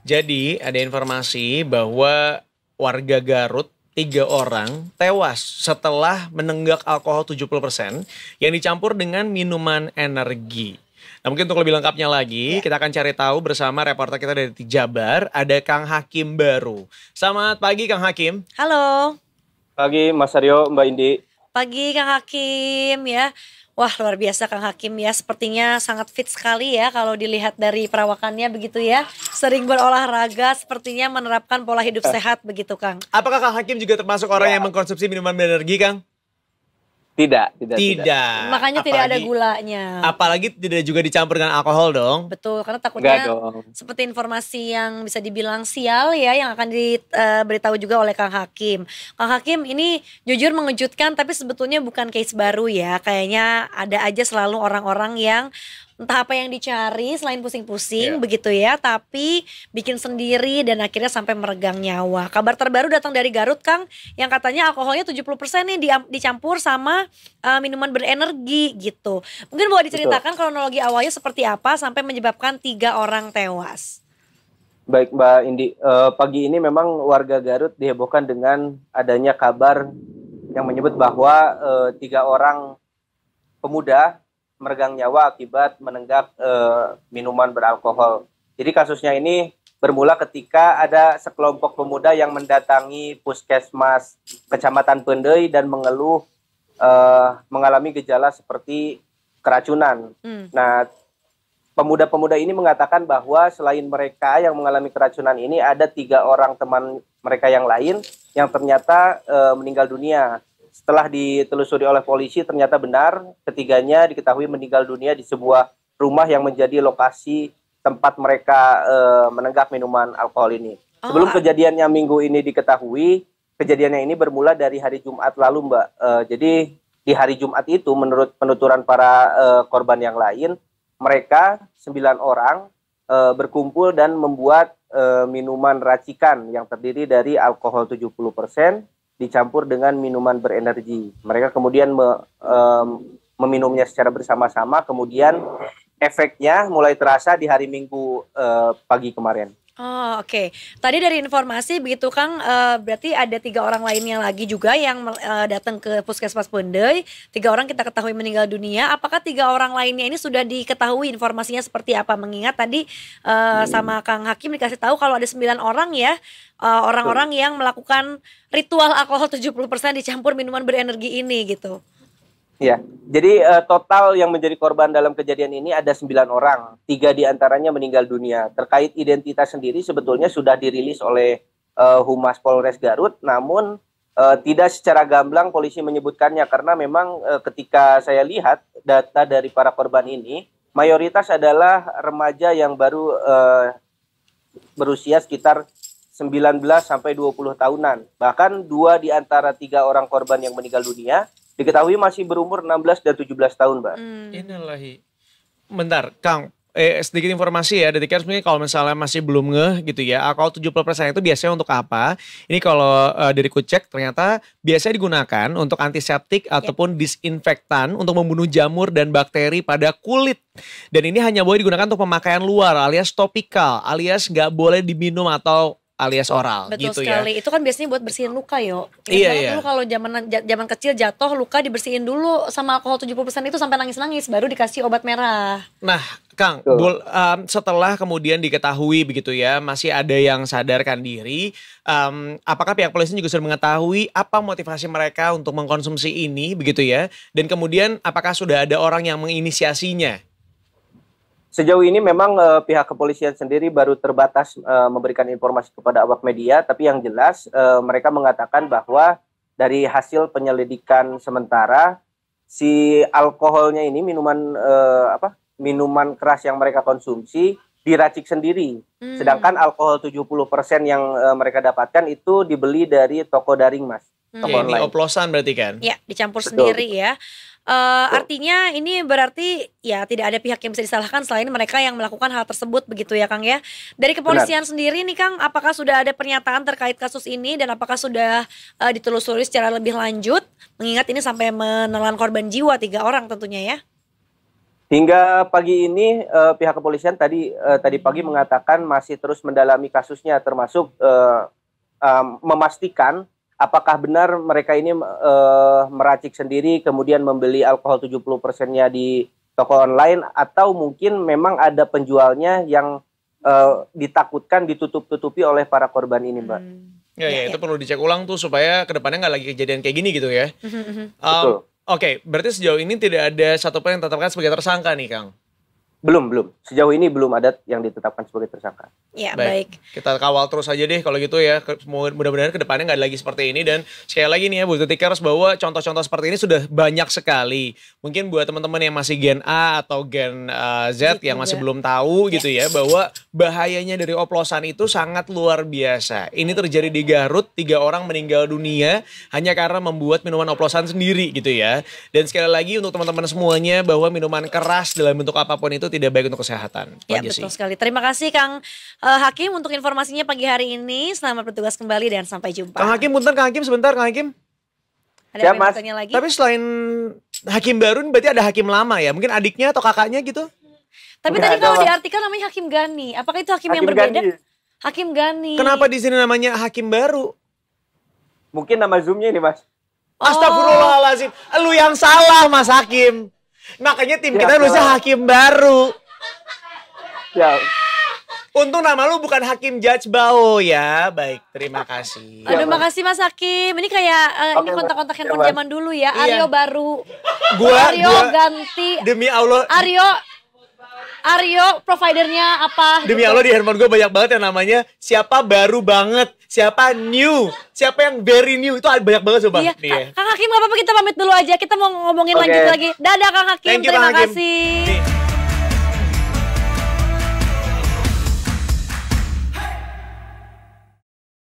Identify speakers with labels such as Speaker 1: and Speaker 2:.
Speaker 1: Jadi ada informasi bahwa warga Garut 3 orang tewas setelah menenggak alkohol 70% yang dicampur dengan minuman energi. Nah mungkin untuk lebih lengkapnya lagi, kita akan cari tahu bersama reporter kita dari Jabar, ada Kang Hakim Baru. Selamat pagi Kang Hakim.
Speaker 2: Halo,
Speaker 3: Pagi Mas Aryo, Mbak Indi.
Speaker 2: pagi Kang Hakim ya. Wah luar biasa Kang Hakim ya, sepertinya sangat fit sekali ya kalau dilihat dari perawakannya begitu ya. Sering berolahraga, sepertinya menerapkan pola hidup sehat begitu Kang.
Speaker 1: Apakah Kang Hakim juga termasuk orang yang mengkonsumsi minuman berenergi Kang?
Speaker 3: Tidak.
Speaker 2: Makanya tidak ada gulanya.
Speaker 1: Apalagi tidak juga dicampur dengan alkohol dong.
Speaker 2: Betul, karena
Speaker 3: Enggak
Speaker 2: takutnya
Speaker 3: dong.
Speaker 2: seperti informasi yang bisa dibilang sial ya yang akan diberitahu juga oleh Kang Hakim. Kang Hakim ini jujur mengejutkan tapi sebetulnya bukan case baru ya. Kayaknya ada aja selalu orang-orang yang entah apa yang dicari selain pusing-pusing begitu ya, tapi bikin sendiri dan akhirnya sampai meregang nyawa. Kabar terbaru datang dari Garut Kang, yang katanya alkoholnya 70% nih dicampur sama minuman berenergi gitu. Mungkin boleh diceritakan kronologi awalnya seperti apa sampai menyebabkan 3 orang tewas.
Speaker 3: Baik Mbak Indi, pagi ini memang warga Garut dihebohkan dengan adanya kabar yang menyebut bahwa 3 orang pemuda meregang nyawa akibat menenggak minuman beralkohol. Jadi kasusnya ini bermula ketika ada sekelompok pemuda yang mendatangi puskesmas Kecamatan Pendei dan mengeluh mengalami gejala seperti keracunan. Nah, pemuda-pemuda ini mengatakan bahwa selain mereka yang mengalami keracunan ini ada 3 orang teman mereka yang lain yang ternyata meninggal dunia. Setelah ditelusuri oleh polisi ternyata benar ketiganya diketahui meninggal dunia di sebuah rumah yang menjadi lokasi tempat mereka menenggak minuman alkohol ini. Sebelum kejadiannya minggu ini diketahui, kejadiannya ini bermula dari hari Jumat lalu Mbak. Jadi di hari Jumat itu menurut penuturan para korban yang lain, mereka 9 orang berkumpul dan membuat minuman racikan yang terdiri dari alkohol 70% dicampur dengan minuman berenergi. Mereka kemudian meminumnya secara bersama-sama, kemudian efeknya mulai terasa di hari Minggu pagi kemarin.
Speaker 2: Oh oke. Tadi dari informasi begitu Kang, berarti ada 3 orang lainnya lagi juga yang datang ke puskesmas Pendei. 3 orang kita ketahui meninggal dunia. Apakah 3 orang lainnya ini sudah diketahui informasinya seperti apa? Mengingat tadi sama Kang Hakim dikasih tahu kalau ada 9 orang ya, orang-orang yang melakukan ritual alkohol 70% dicampur minuman berenergi ini gitu.
Speaker 3: Ya, jadi total yang menjadi korban dalam kejadian ini ada 9 orang, 3 diantaranya meninggal dunia. Terkait identitas sendiri sebetulnya sudah dirilis oleh Humas Polres Garut, namun tidak secara gamblang polisi menyebutkannya karena memang ketika saya lihat data dari para korban ini, mayoritas adalah remaja yang baru berusia sekitar 19 sampai 20 tahunan. Bahkan 2 di antara 3 orang korban yang meninggal dunia diketahui masih berumur 16 dan 17 tahun, Mbak.
Speaker 1: Innalillahi. Bentar, Kang. Sedikit informasi ya, Detikers sebenarnya kalau misalnya masih belum ngeh gitu ya, alkohol 70% itu biasanya untuk apa? Ini kalau dari kucek ternyata biasanya digunakan untuk antiseptik ataupun disinfektan untuk membunuh jamur dan bakteri pada kulit. Dan ini hanya boleh digunakan untuk pemakaian luar alias topikal, alias nggak boleh diminum atau alias oral.
Speaker 2: Betul
Speaker 1: gitu
Speaker 2: sekali.
Speaker 1: ya.
Speaker 2: Itu kan biasanya buat bersihin luka yo.
Speaker 1: Iya.
Speaker 2: Dulu kalau zaman kecil jatuh luka dibersihin dulu sama alkohol 70% itu sampai nangis-nangis baru dikasih obat merah.
Speaker 1: Nah, Kang, setelah kemudian diketahui begitu ya, masih ada yang sadarkan diri, apakah pihak polisi juga sudah mengetahui apa motivasi mereka untuk mengkonsumsi ini begitu ya? Dan kemudian apakah sudah ada orang yang menginisiasinya?
Speaker 3: Sejauh ini memang pihak kepolisian sendiri baru terbatas memberikan informasi kepada awak media, tapi yang jelas mereka mengatakan bahwa dari hasil penyelidikan sementara si alkoholnya ini minuman keras yang mereka konsumsi diracik sendiri. Sedangkan alkohol 70% yang mereka dapatkan itu dibeli dari toko daring, Mas. Toko
Speaker 1: Ya, ini
Speaker 3: online.
Speaker 1: oplosan berarti kan?
Speaker 2: Ya, dicampur
Speaker 3: Betul.
Speaker 2: sendiri ya. Artinya ini berarti ya tidak ada pihak yang bisa disalahkan selain mereka yang melakukan hal tersebut begitu ya Kang ya. Dari kepolisian sendiri nih Kang, apakah sudah ada pernyataan terkait kasus ini dan apakah sudah ditelusuri secara lebih lanjut? Mengingat ini sampai menelan korban jiwa 3 orang tentunya ya.
Speaker 3: Hingga pagi ini pihak kepolisian tadi pagi mengatakan masih terus mendalami kasusnya, termasuk memastikan apakah benar mereka ini meracik sendiri kemudian membeli alkohol 70%-nya di toko online, atau mungkin memang ada penjualnya yang ditakutkan ditutup-tutupi oleh para korban ini, Mbak.
Speaker 1: Ya, itu perlu dicek ulang tuh supaya kedepannya nggak lagi kejadian kayak gini gitu ya.
Speaker 3: Betul.
Speaker 1: Oke, berarti sejauh ini tidak ada satupun yang ditetapkan sebagai tersangka nih, Kang?
Speaker 3: Belum. Sejauh ini belum ada yang ditetapkan sebagai tersangka.
Speaker 2: Ya, baik.
Speaker 1: Kita kawal terus aja deh kalau gitu ya. Mudah-mudahan kedepannya nggak ada lagi seperti ini. Dan sekali lagi nih ya, Bu Detikers, bahwa contoh-contoh seperti ini sudah banyak sekali. Mungkin buat teman-teman yang masih Gen A atau Gen Z yang masih belum tahu gitu ya, bahwa bahayanya dari oplosan itu sangat luar biasa. Ini terjadi di Garut, 3 orang meninggal dunia hanya karena membuat minuman oplosan sendiri gitu ya. Dan sekali lagi untuk teman-teman semuanya, bahwa minuman keras dalam bentuk apapun itu tidak baik untuk kesehatan.
Speaker 2: Ya, betul sekali. Terima kasih Kang Hakim untuk informasinya pagi hari ini. Selamat bertugas kembali dan sampai jumpa.
Speaker 1: Kang Hakim, punten Kang Hakim sebentar, Kang Hakim.
Speaker 2: Ada yang bertanya lagi?
Speaker 1: Tapi selain Hakim baru berarti ada Hakim lama ya? Mungkin adiknya atau kakaknya gitu?
Speaker 2: Tapi tadi kalau diartikan namanya Hakim Gani. Apakah itu hakim yang berbeda?
Speaker 3: Gani.
Speaker 2: Hakim Gani.
Speaker 1: Kenapa di sini namanya Hakim baru?
Speaker 3: Mungkin nama Zoom-nya ini, Mas.
Speaker 1: Astagfirullahaladzim. Lu yang salah, Mas Hakim. Makanya tim kita nulisnya Hakim baru.
Speaker 3: Ya.
Speaker 1: Untung nama lu bukan Hakim Judge Bao ya. Baik, terima kasih.
Speaker 2: Aduh, makasih Mas Hakim. Ini kayak ini kontak-kontak handphone zaman dulu ya. Aryo baru. Aryo ganti.
Speaker 1: Demi Allah.
Speaker 2: Aryo providernya apa?
Speaker 1: Demi
Speaker 2: gitu.
Speaker 1: Allah di handphone gue banyak banget yang namanya siapa baru banget, siapa new, siapa yang very new, itu banyak banget coba.
Speaker 2: Iya. Kang Hakim gak apa-apa, kita pamit dulu aja. Kita mau ngomongin lanjut lagi. Dadah Kang Hakim, terima kasih.